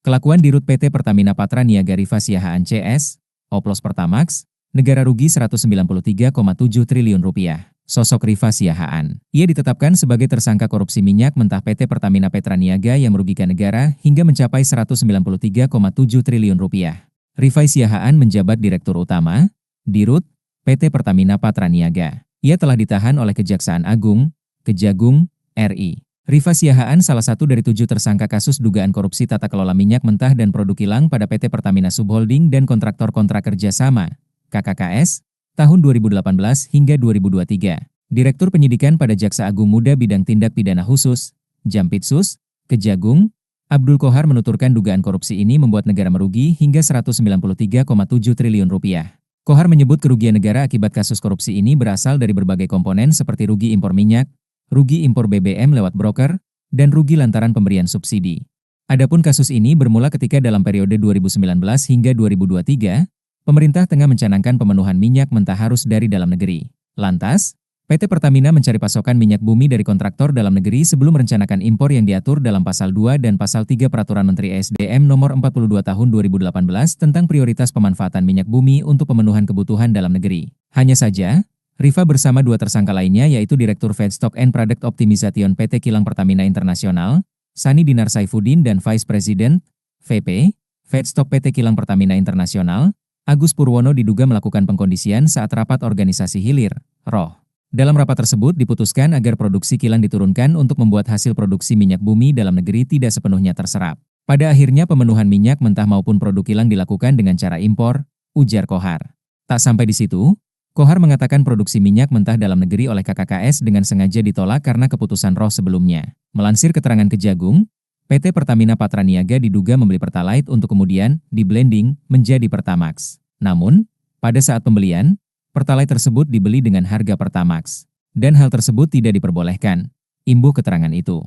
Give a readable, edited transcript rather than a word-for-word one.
Kelakuan Dirut PT Pertamina Patra Niaga Rifa Siahaan CS, Oplos Pertamax, negara rugi Rp193,7 triliun. Sosok Rifa Siahaan. Ia ditetapkan sebagai tersangka korupsi minyak mentah PT Pertamina Petra Niaga yang merugikan negara hingga mencapai Rp193,7 triliun. Rifa Siahaan menjabat Direktur Utama, Dirut, PT Pertamina Patra Niaga. Ia telah ditahan oleh Kejaksaan Agung, Kejagung, RI. Rifa Siahaan salah satu dari 7 tersangka kasus dugaan korupsi tata kelola minyak mentah dan produk kilang pada PT Pertamina Subholding dan Kontraktor Kontrak Kerjasama, KKKS, tahun 2018 hingga 2023. Direktur Penyidikan pada Jaksa Agung Muda Bidang Tindak Pidana Khusus, Jampitsus, Kejagung, Abdul Qohar menuturkan dugaan korupsi ini membuat negara merugi hingga Rp193,7 triliun. Qohar menyebut kerugian negara akibat kasus korupsi ini berasal dari berbagai komponen seperti rugi impor minyak, rugi impor BBM lewat broker, dan rugi lantaran pemberian subsidi. Adapun kasus ini bermula ketika dalam periode 2019 hingga 2023, pemerintah tengah mencanangkan pemenuhan minyak mentah harus dari dalam negeri. Lantas, PT Pertamina mencari pasokan minyak bumi dari kontraktor dalam negeri sebelum merencanakan impor yang diatur dalam Pasal 2 dan Pasal 3 Peraturan Menteri SDM Nomor 42 Tahun 2018 tentang prioritas pemanfaatan minyak bumi untuk pemenuhan kebutuhan dalam negeri. Hanya saja, Rifa bersama 2 tersangka lainnya yaitu Direktur Feedstock and Product Optimization PT Kilang Pertamina Internasional, Sani Dinar Saifuddin dan Vice President, VP, Feedstock PT Kilang Pertamina Internasional, Agus Purwono diduga melakukan pengkondisian saat rapat organisasi hilir, ROH. Dalam rapat tersebut diputuskan agar produksi kilang diturunkan untuk membuat hasil produksi minyak bumi dalam negeri tidak sepenuhnya terserap. Pada akhirnya pemenuhan minyak mentah maupun produk kilang dilakukan dengan cara impor, ujar Qohar. Tak sampai di situ, Qohar mengatakan produksi minyak mentah dalam negeri oleh KKKS dengan sengaja ditolak karena keputusan ROH sebelumnya. Melansir keterangan Kejagung, PT Pertamina Patra Niaga diduga membeli Pertalite untuk kemudian di-blending menjadi Pertamax. Namun, pada saat pembelian, Pertalite tersebut dibeli dengan harga Pertamax. Dan hal tersebut tidak diperbolehkan. Imbuh keterangan itu.